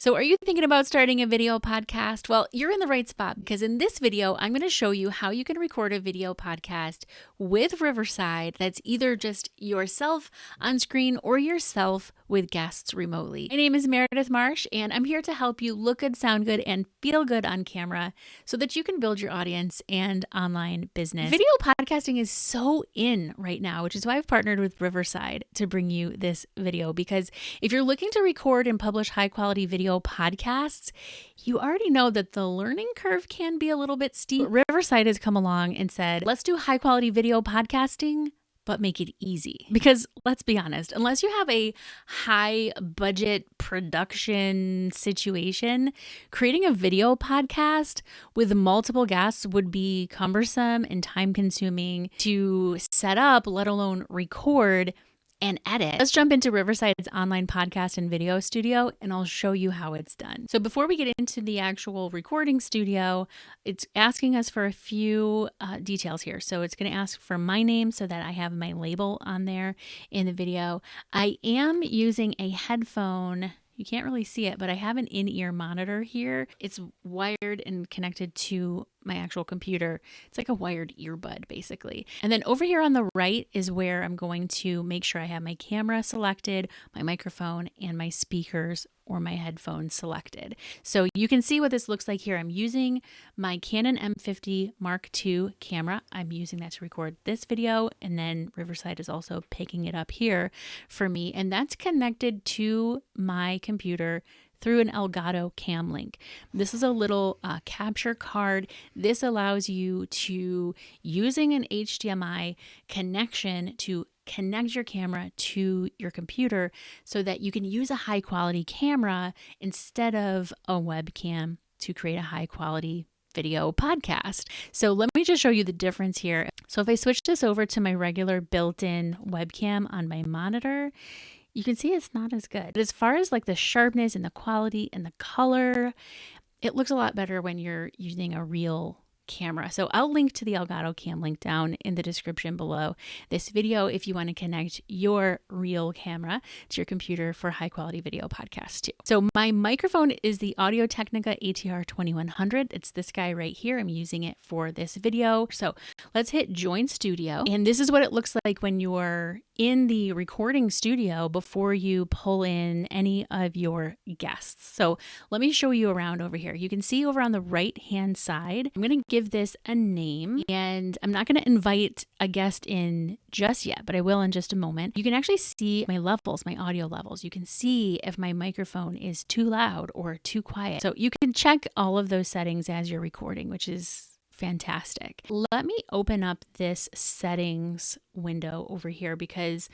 So are you thinking about starting a video podcast? Well, you're in the right spot because in this video, I'm going to show you how you can record a video podcast with Riverside that's either just yourself on screen or yourself with guests remotely. My name is Meredith Marsh, and I'm here to help you look good, sound good, and feel good on camera so that you can build your audience and online business. Video podcasting is so in right now, which is why I've partnered with Riverside to bring you this video, because if you're looking to record and publish high quality video podcasts, you already know that the learning curve can be a little bit steep. Riverside has come along and said, let's do high quality video podcasting, but make it easy. Because let's be honest, unless you have a high budget production situation, creating a video podcast with multiple guests would be cumbersome and time consuming to set up, let alone record and edit. Let's jump into Riverside's online podcast and video studio, and I'll show you how it's done. So before we get into the actual recording studio, it's asking us for a few details here. So it's going to ask for my name so that I have my label on there in the video. I am using a headphone. You can't really see it, but I have an in-ear monitor here. It's wired and connected to my actual computer. It's like a wired earbud, basically. And then over here on the right is where I'm going to make sure I have my camera selected, my microphone, and my speakers or my headphones selected. So you can see what this looks like here. I'm using my Canon M50 Mark II camera. I'm using that to record this video, and then Riverside is also picking it up here for me, and that's connected to my computer through an Elgato cam link. This is a little capture card. This allows you to, using an HDMI connection, to connect your camera to your computer so that you can use a high quality camera instead of a webcam to create a high quality video podcast. So let me just show you the difference here. So if I switch this over to my regular built-in webcam on my monitor, you can see it's not as good. But as far as like the sharpness and the quality and the color, it looks a lot better when you're using a real camera. So I'll link to the Elgato cam link down in the description below this video if you want to connect your real camera to your computer for high quality video podcasts too. So my microphone is the Audio-Technica ATR 2100. It's this guy right here. I'm using it for this video. So let's hit Join Studio. And this is what it looks like when you're in the recording studio before you pull in any of your guests. So let me show you around over here. You can see over on the right hand side, I'm going to give this a name, and I'm not going to invite a guest in just yet, but I will in just a moment. You can actually see my levels, my audio levels. You can see if my microphone is too loud or too quiet. So you can check all of those settings as you're recording, which is fantastic. Let me open up this settings window over here because,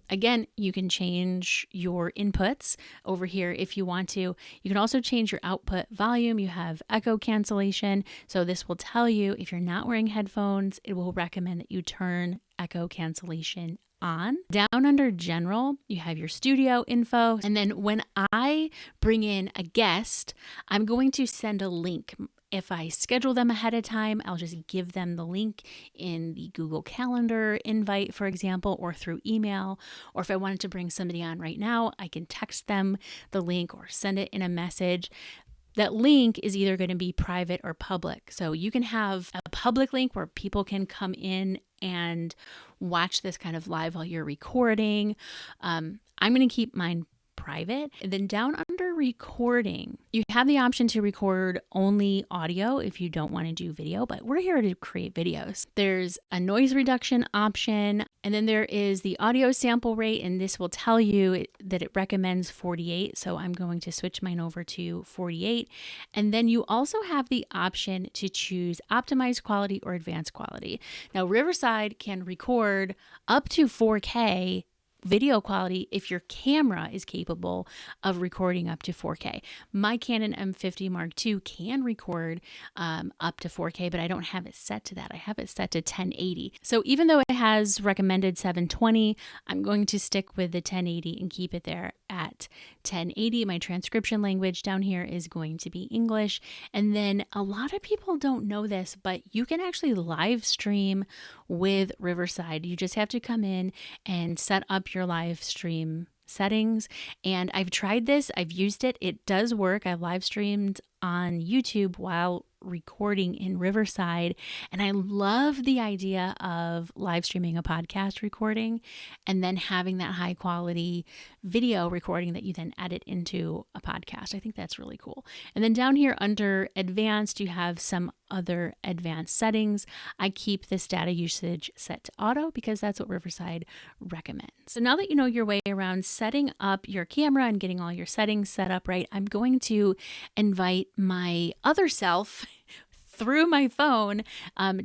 again, you can change your inputs over here if you want to. You can also change your output volume. You have echo cancellation. So this will tell you if you're not wearing headphones, it will recommend that you turn echo cancellation on. Down under general, you have your studio info. And then when I bring in a guest, I'm going to send a link. If I schedule them ahead of time, I'll just give them the link in the Google Calendar invite, for example, or through email. Or if I wanted to bring somebody on right now, I can text them the link or send it in a message. That link is either going to be private or public. So you can have a public link where people can come in and watch this kind of live while you're recording. I'm going to keep mine private. And then down under recording, you have the option to record only audio if you don't want to do video, but we're here to create videos. There's a noise reduction option, and then there is the audio sample rate, and this will tell you that it recommends 48. So I'm going to switch mine over to 48. And then you also have the option to choose optimized quality or advanced quality. Now, Riverside can record up to 4K video quality if your camera is capable of recording up to 4K. My Canon M50 Mark II can record up to 4K, but I don't have it set to that. I have it set to 1080. So even though it has recommended 720, I'm going to stick with the 1080 and keep it there at 1080. My transcription language down here is going to be English. And then a lot of people don't know this, but you can actually live stream with Riverside. You just have to come in and set up your live stream settings. And I've tried this. I've used it. It does work. I've live streamed on YouTube while recording in Riverside. And I love the idea of live streaming a podcast recording and then having that high quality video recording that you then edit into a podcast. I think that's really cool. And then down here under advanced, you have some other advanced settings. I keep this data usage set to auto because that's what Riverside recommends. So now that you know your way around setting up your camera and getting all your settings set up right, I'm going to invite my other self through my phone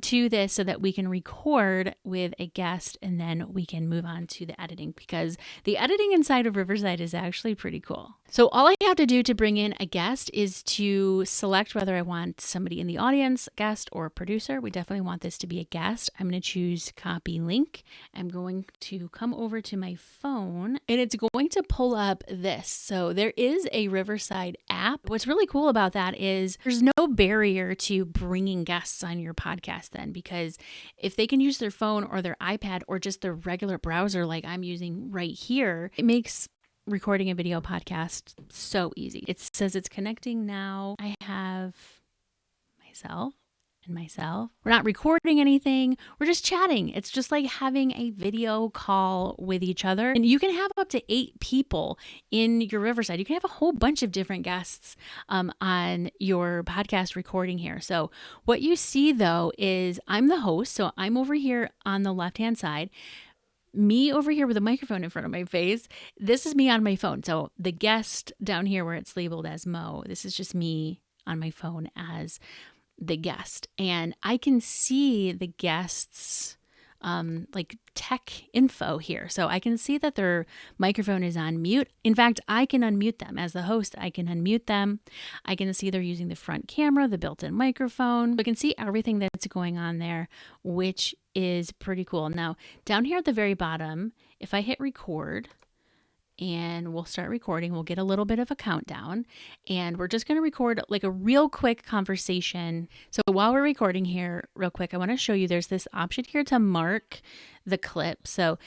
to this so that we can record with a guest and then we can move on to the editing, because the editing inside of Riverside is actually pretty cool. So all I have to do to bring in a guest is to select whether I want somebody in the audience, guest, or producer. We definitely want this to be a guest. I'm going to choose copy link. I'm going to come over to my phone and it's going to pull up this. So there is a Riverside app. What's really cool about that is there's no barrier to bringing guests on your podcast then, because if they can use their phone or their iPad or just their regular browser like I'm using right here, it makes recording a video podcast so easy. It says it's connecting now. I have myself and myself. We're not recording anything. We're just chatting. It's just like having a video call with each other. And you can have up to 8 people in your Riverside. You can have a whole bunch of different guests on your podcast recording here. So what you see though is I'm the host. So I'm over here on the left-hand side. Me over here with a microphone in front of my face. This is me on my phone. So the guest down here where it's labeled as Mo, this is just me on my phone as the guest. And I can see the guests like tech info here. So I can see that their microphone is on mute. In fact, I can unmute them. As the host, I can unmute them. I can see they're using the front camera, the built-in microphone. I can see everything that's going on there, which is pretty cool. Now, down here at the very bottom, if I hit record, and we'll start recording. We'll get a little bit of a countdown and we're just going to record like a real quick conversation. So while we're recording here real quick, I want to show you there's this option here to mark the clip. So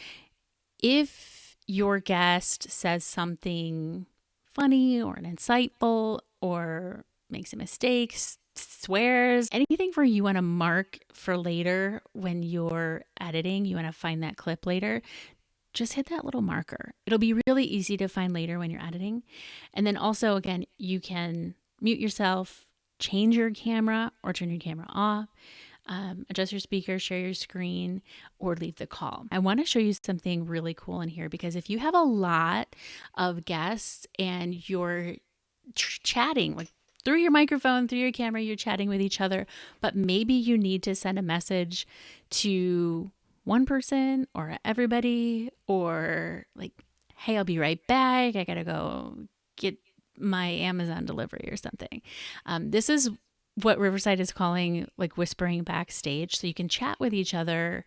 if your guest says something funny or insightful or makes a mistake, swears, anything where you want to mark for later when you're editing, you want to find that clip later, just hit that little marker. It'll be really easy to find later when you're editing. And then also, again, you can mute yourself, change your camera or turn your camera off, adjust your speakers, share your screen, or leave the call. I want to show you something really cool in here because if you have a lot of guests and you're chatting like through your microphone, through your camera, you're chatting with each other, but maybe you need to send a message to one person or everybody, or like, hey, I'll be right back. I gotta go get my Amazon delivery or something. This is what Riverside is calling like whispering backstage. So you can chat with each other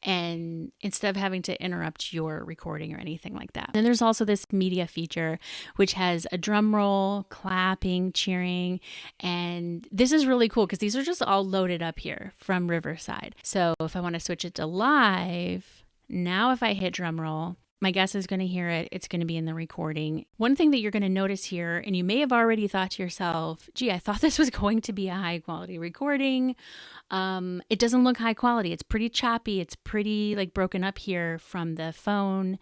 and instead of having to interrupt your recording or anything like that. And there's also this media feature, which has a drum roll, clapping, cheering. And this is really cool because these are just all loaded up here from Riverside. So if I want to switch it to live, now if I hit drum roll, my guest is going to hear it. It's going to be in the recording. One thing that you're going to notice here, and you may have already thought to yourself, gee, I thought this was going to be a high quality recording. It doesn't look high quality. It's pretty choppy. It's pretty like broken up here from the phone,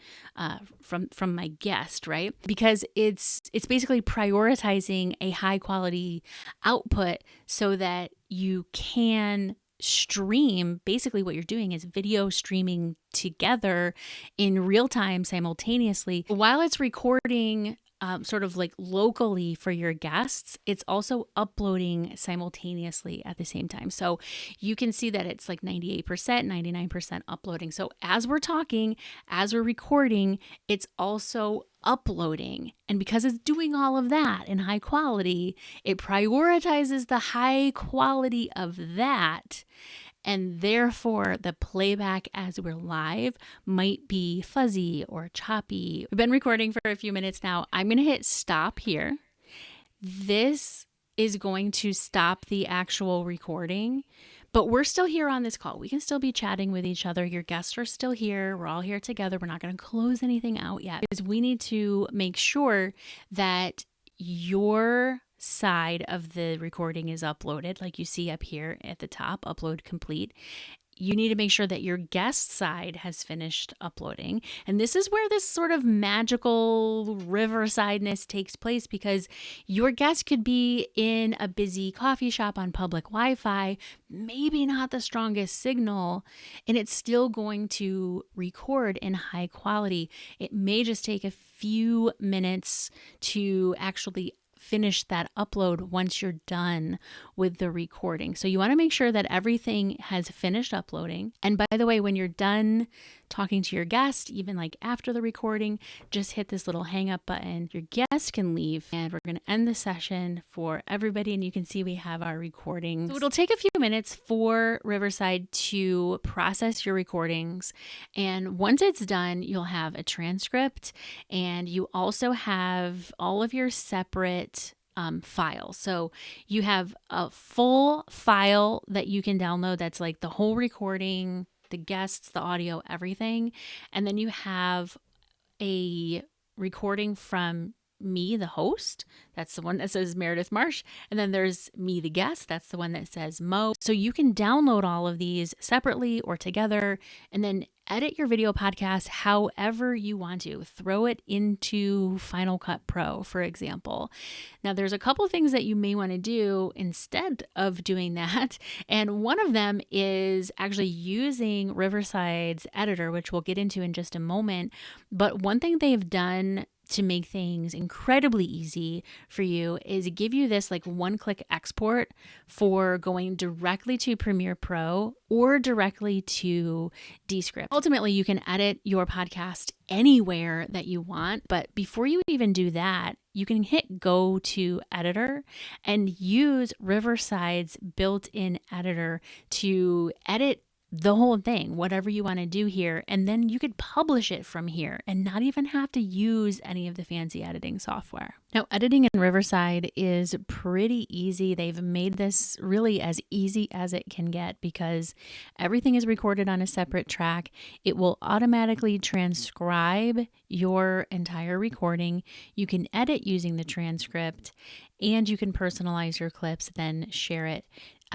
from my guest, right? Because it's basically prioritizing a high quality output so that you can stream. Basically what you're doing is video streaming together in real time simultaneously while it's recording sort of like locally for your guests. It's also uploading simultaneously at the same time. So you can see that it's like 98%, 99% uploading. So as we're talking, as we're recording, it's also uploading. And because it's doing all of that in high quality, it prioritizes the high quality of that. And therefore, the playback as we're live might be fuzzy or choppy. We've been recording for a few minutes now. I'm going to hit stop here. This is going to stop the actual recording. But we're still here on this call. We can still be chatting with each other. Your guests are still here. We're all here together. We're not going to close anything out yet because we need to make sure that your side of the recording is uploaded, like you see up here at the top, upload complete. You need to make sure that your guest side has finished uploading. And this is where this sort of magical Riversideness takes place, because your guest could be in a busy coffee shop on public Wi-Fi, maybe not the strongest signal, and it's still going to record in high quality. It may just take a few minutes to actually finish that upload once you're done with the recording. So you want to make sure that everything has finished uploading. And by the way, when you're done talking to your guest, even like after the recording, just hit this little hang up button. Your guest can leave, and we're going to end the session for everybody. And you can see we have our recordings. So it'll take a few minutes for Riverside to process your recordings. And once it's done, you'll have a transcript, and you also have all of your separate files. So you have a full file that you can download that's like the whole recording, the guests, the audio, everything. And then you have a recording from me, the host. That's the one that says Meredith Marsh. And then there's me, the guest. That's the one that says Mo. So you can download all of these separately or together, and then edit your video podcast however you want to. Throw it into Final Cut Pro, for example. Now, there's a couple things that you may want to do instead of doing that. And one of them is actually using Riverside's editor, which we'll get into in just a moment. But one thing they've done to make things incredibly easy for you is give you this like one-click export for going directly to Premiere Pro or directly to Descript. Ultimately, you can edit your podcast anywhere that you want, but before you even do that, you can hit go to editor and use Riverside's built-in editor to edit the whole thing, whatever you want to do here, and then you could publish it from here and not even have to use any of the fancy editing software. Now, editing in Riverside is pretty easy. They've made this really as easy as it can get because everything is recorded on a separate track. It will automatically transcribe your entire recording. You can edit using the transcript, and you can personalize your clips, then share it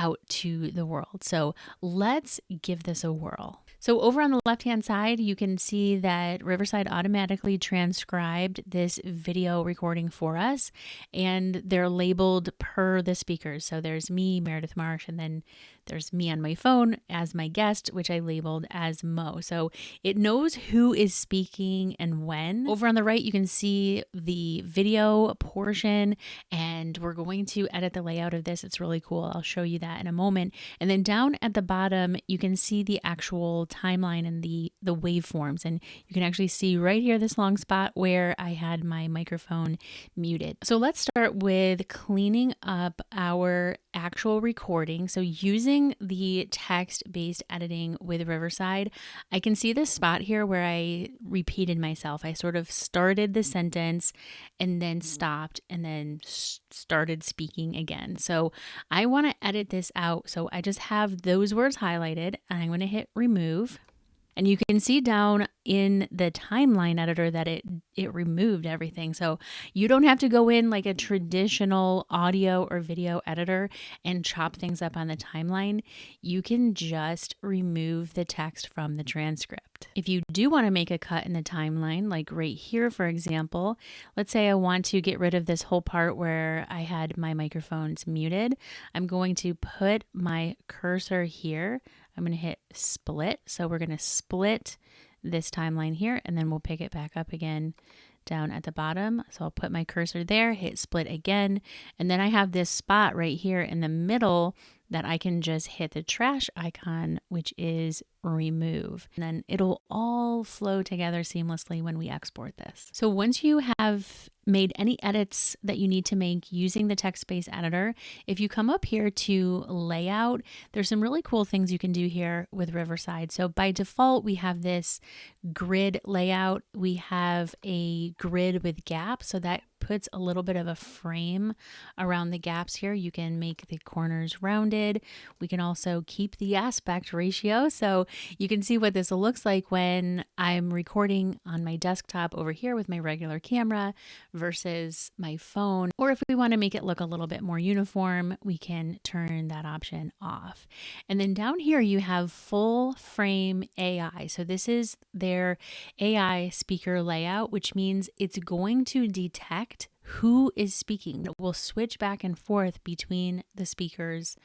out to the world. So let's give this a whirl. So over on the left-hand side, you can see that Riverside automatically transcribed this video recording for us, and they're labeled per the speakers. So there's me, Meredith Marsh, and then there's me on my phone as my guest, which I labeled as Mo. So it knows who is speaking and when. Over on the right, you can see the video portion, and we're going to edit the layout of this. It's really cool. I'll show you that in a moment. And then down at the bottom, you can see the actual timeline and the waveforms. And you can actually see right here, this long spot where I had my microphone muted. So let's start with cleaning up our actual recording. So using the text-based editing with Riverside, I can see this spot here where I repeated myself. I sort of started the sentence and then stopped and then started speaking again. So I want to edit this out. So I just have those words highlighted, and I'm going to hit remove. And you can see down in the timeline editor that it removed everything. So you don't have to go in like a traditional audio or video editor and chop things up on the timeline. You can just remove the text from the transcript. If you do want to make a cut in the timeline, like right here, for example, let's say I want to get rid of this whole part where I had my microphones muted. I'm going to put my cursor here. I'm going to hit split. So we're going to split this timeline here, and then we'll pick it back up again down at the bottom. So I'll put my cursor there, hit split again, and then I have this spot right here in the middle that I can just hit the trash icon, which is remove. And then it'll all flow together seamlessly when we export this. So once you have made any edits that you need to make using the text-based editor, if you come up here to layout, there's some really cool things you can do here with Riverside. So by default, we have this grid layout. We have a grid with gaps, so that puts a little bit of a frame around the gaps here. You can make the corners rounded. We can also keep the aspect ratio, so you can see what this looks like when I'm recording on my desktop over here with my regular camera versus my phone. Or if we want to make it look a little bit more uniform, we can turn that option off. And then down here you have full frame AI. So this is their AI speaker layout, which means it's going to detect who is speaking. It will switch back and forth between the speakers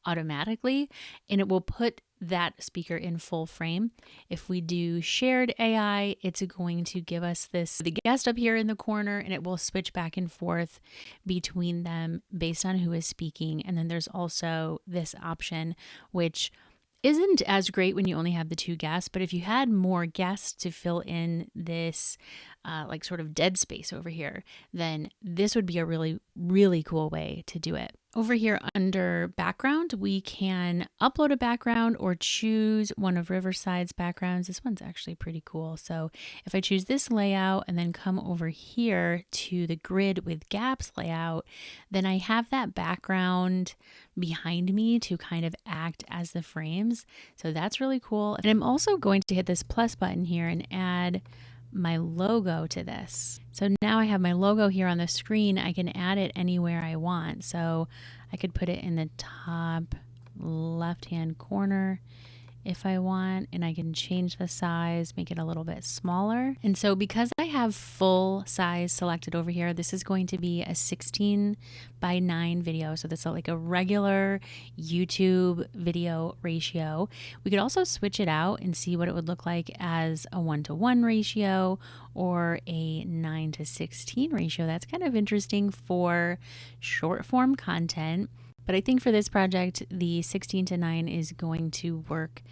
automatically, and it will put that speaker in full frame. If we do shared AI, it's going to give us the guest up here in the corner, and it will switch back and forth between them based on who is speaking. And then there's also this option, which isn't as great when you only have the two guests, but if you had more guests to fill in this like sort of dead space over here, then this would be a really, really cool way to do it. Over here under background, we can upload a background or choose one of Riverside's backgrounds. This one's actually pretty cool. So if I choose this layout and then come over here to the grid with gaps layout, then I have that background behind me to kind of act as the frames. So that's really cool. And I'm also going to hit this plus button here and add my logo to this. So now I have my logo here on the screen. I can add it anywhere I want. So I could put it in the top left-hand corner if I want, and I can change the size, make it a little bit smaller. And so because I have full size selected over here, this is going to be a 16:9 video. So that's like a regular YouTube video ratio. We could also switch it out and see what it would look like as a 1:1 ratio or a 9:16 ratio. That's kind of interesting for short form content. But I think for this project, the 16:9 is going to work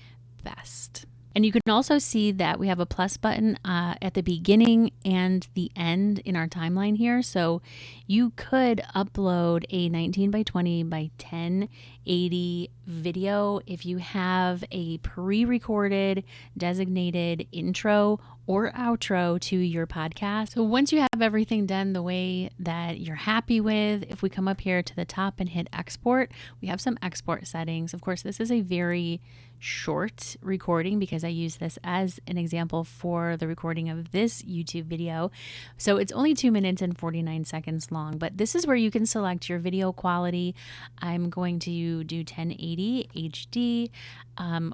best. And you can also see that we have a plus button at the beginning and the end in our timeline here. So you could upload a 19:20 by 1080 video if you have a pre-recorded designated intro or outro to your podcast. So once you have everything done the way that you're happy with, if we come up here to the top and hit export, we have some export settings. Of course, this is a very short recording because I use this as an example for the recording of this YouTube video. So it's only 2 minutes and 49 seconds long, but this is where you can select your video quality. I'm going to do 1080 HD.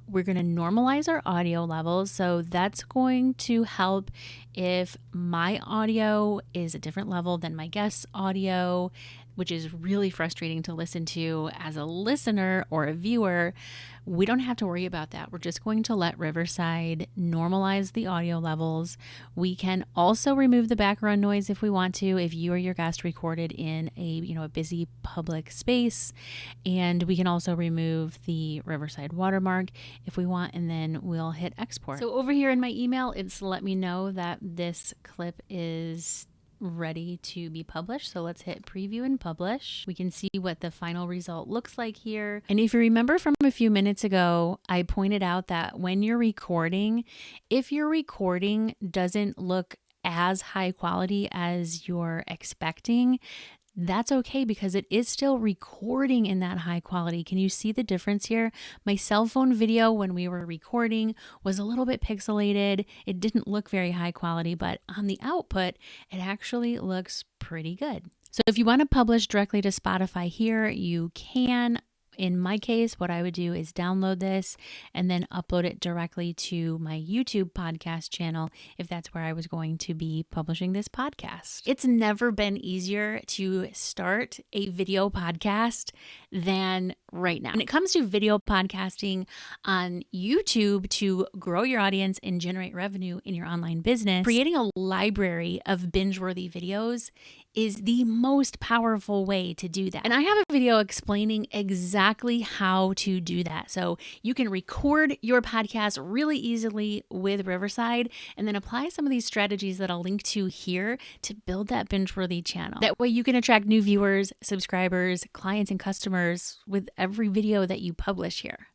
We're going to normalize our audio levels. So that's going to help if my audio is a different level than my guest's audio, which is really frustrating to listen to as a listener or a viewer. We don't have to worry about that. We're just going to let Riverside normalize the audio levels. We can also remove the background noise if we want to, if you or your guest recorded in a busy public space. And we can also remove the Riverside watermark if we want, and then we'll hit export. So over here in my email, it's let me know that this clip is ready to be published. So let's hit preview and publish. We can see what the final result looks like here. And if you remember from a few minutes ago, I pointed out that when you're recording, if your recording doesn't look as high quality as you're expecting, that's okay because it is still recording in that high quality. Can you see the difference here? My cell phone video when we were recording was a little bit pixelated. It didn't look very high quality, but on the output, it actually looks pretty good. So if you want to publish directly to Spotify here, you can. In my case, what I would do is download this and then upload it directly to my YouTube podcast channel if that's where I was going to be publishing this podcast. It's never been easier to start a video podcast than right now. When it comes to video podcasting on YouTube to grow your audience and generate revenue in your online business, creating a library of binge-worthy videos is the most powerful way to do that. And I have a video explaining exactly how to do that. So you can record your podcast really easily with Riverside and then apply some of these strategies that I'll link to here to build that binge-worthy channel. That way you can attract new viewers, subscribers, clients, and customers with every video that you publish here.